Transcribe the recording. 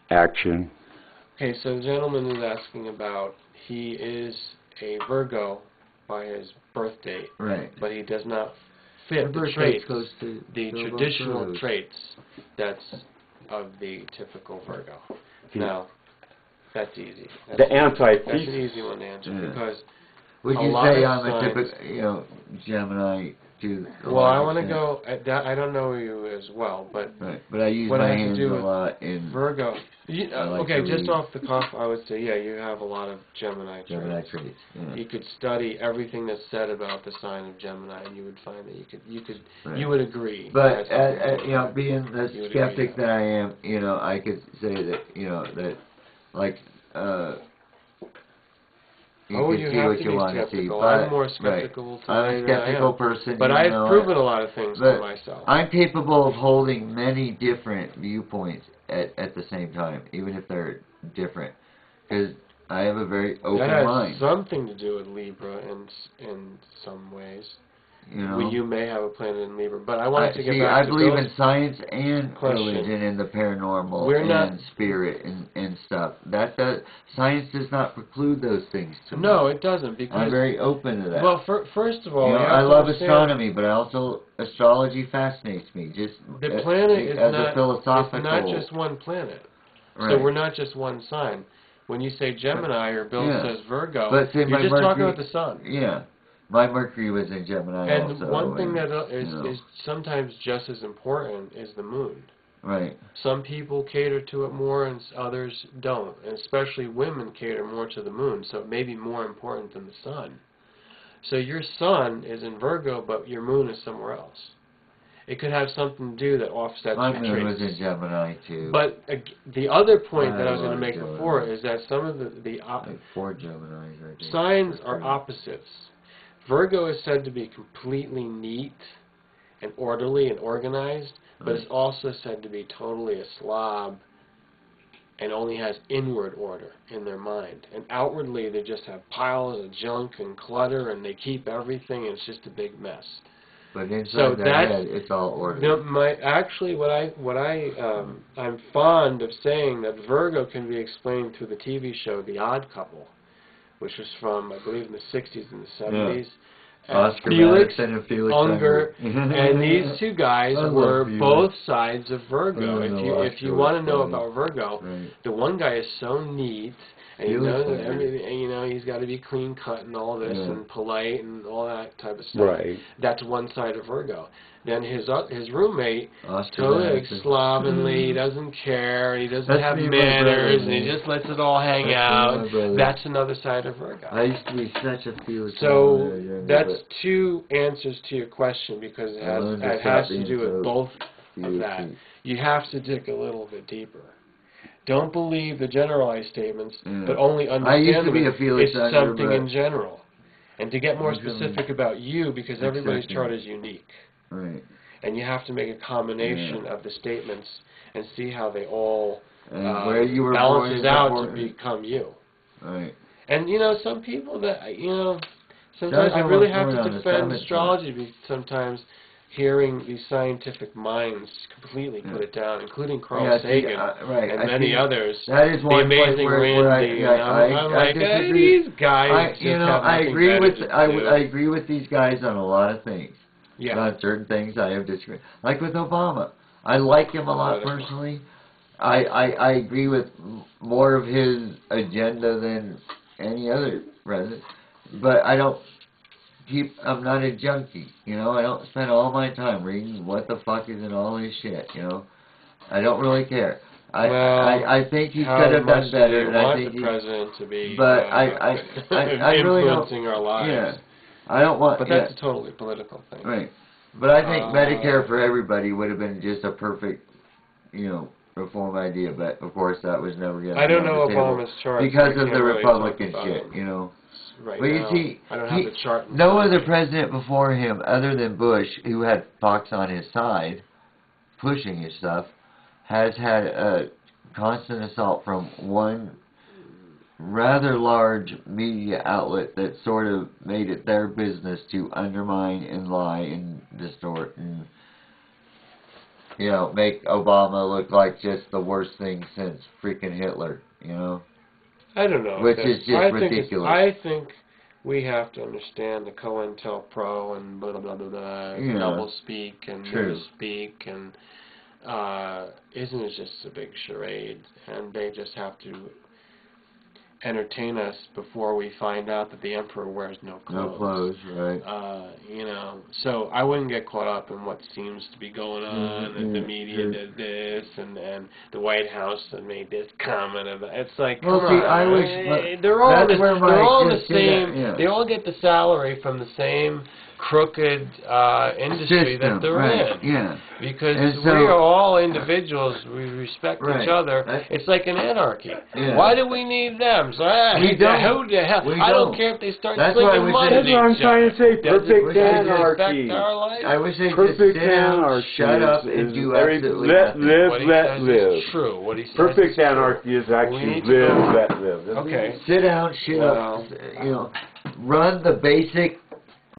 action. Okay, so the gentleman is asking about, he is a Virgo by his birth date, Right. but he does not fit the traits, the traditional traits that's of the typical Virgo. Now, that's easy. That's The antithesis. That's an easy one to answer because would a you lot say of I'm a signs, typical, Gemini too? well, I want to go. I don't know you as well, but right. But I use what my I have hands to do a with lot in Virgo. like Okay, to just read. off the cuff, I would say, yeah, you have a lot of Gemini traits. Yeah. You could study everything that's said about the sign of Gemini, and you would find that Right. you would agree. But being the skeptic that. that I am, I could say that that like you Oh, can you see have what to you be want to see. skeptical. But, I'm more skeptical I'm a today skeptical than I am. person, But I've proven a lot of things to myself. I'm capable of holding many different viewpoints at the same time, even if they're different, because I have a very open mind. That has something to do with Libra in some ways. You may have a planet in Libra, but I wanted to get back to I believe Bill's in science and question. religion and the paranormal and spirit and stuff. Science does not preclude those things to me. No, it doesn't, because I'm very open to that. Well, first of all, I love astronomy, but also astrology fascinates me. Just the planet is as not, a philosophical. it's not just one planet. Right. So we're not just one sign. When you say Gemini or Bill says Virgo, but say you're just talking about the sun. Yeah. My Mercury was in Gemini and also. One thing that is sometimes just as important is the moon. Right. Some people cater to it more and others don't. And especially women cater more to the moon, so it may be more important than the sun. So your sun is in Virgo, but your moon is somewhere else. It could have something to do that offsets My your moon traits. was in Gemini too. But the other point that I was a going to lot make of before Geminis. is that some of like 4 Geminis, I think. signs are opposites. Virgo is said to be completely neat and orderly and organized, but it's also said to be totally a slob and only has inward order in their mind. And outwardly they just have piles of junk and clutter and they keep everything and it's just a big mess. But inside their head, it's all ordered. Actually, I'm fond of saying that Virgo can be explained through the TV show The Odd Couple, which was from, I believe, in the 60s and the 70s. Oscar Felix Madison and Felix Unger, and these two guys were both sides of Virgo. If you want to know about Virgo, the one guy is so neat, and he knows that everything, he's got to be clean cut and all this and polite and all that type of stuff. Right. That's one side of Virgo. Then his roommate, totally slovenly, he doesn't care, he doesn't have manners, and he just lets it all hang out. That's another side of Virgo. I used to be such a Felix. So that's two answers to your question, because it has to do with both of that. You have to dig a little bit deeper. Don't believe the generalized statements, but only understand them. It's something in general. And to get more specific about you, because everybody's chart is unique. Right. And you have to make a combination of the statements and see how they all where you were balances out to become you. Right. And some people that sometimes I really have to defend astrology sometimes. Hearing these scientific minds completely put it down, including Carl Sagan and many others. That is one the amazing Randy. I'm like, hey, these guys just have nothing better to do. I agree with these guys on a lot of things. Yeah. On certain things I have disagreed. Like with Obama. I like him a lot personally. I agree with more of his agenda than any other president. But I don't I'm not a junkie, I don't spend all my time reading what the fuck is in all this shit, I don't really care. I think he could have done better, and I think the president to be I really don't, influencing our lives. Yeah, I don't want. But that's a totally political thing. Right. But I think Medicare for everybody would have been just a perfect, reform idea. But of course, that was never going to. I don't know Obama's chart because of the Republican shit, Right but you see, I don't have the chart. No other president before him, other than Bush, who had Fox on his side, pushing his stuff, has had a constant assault from one rather large media outlet that sort of made it their business to undermine and lie and distort and you know, make Obama look like just the worst thing since freaking Hitler, you know? I don't know. Which is just ridiculous. I think we have to understand the COINTELPRO and blah, blah, blah, blah, double speak and speak, and isn't it just a big charade? And they just have to entertain us before we find out that the emperor wears no clothes. No clothes, right. You know, so I wouldn't get caught up in what seems to be going on, and the media did this, and the White House made this comment about. It's like, come on, I wish they're all the same. They all get the salary from the same crooked industry that they're in. Yeah. Because we are all individuals. We respect each other. It's like an anarchy. Yeah. Why do we need them? So, we don't. Who the hell? I don't care if they start slinging money. That's what I'm trying to say. Perfect anarchy. I wish they just sit down, shut up, and do absolutely nothing. Let live. It's true. What he says Perfect anarchy is actually live, let live. Okay. Sit down, shut up, you know, run the basic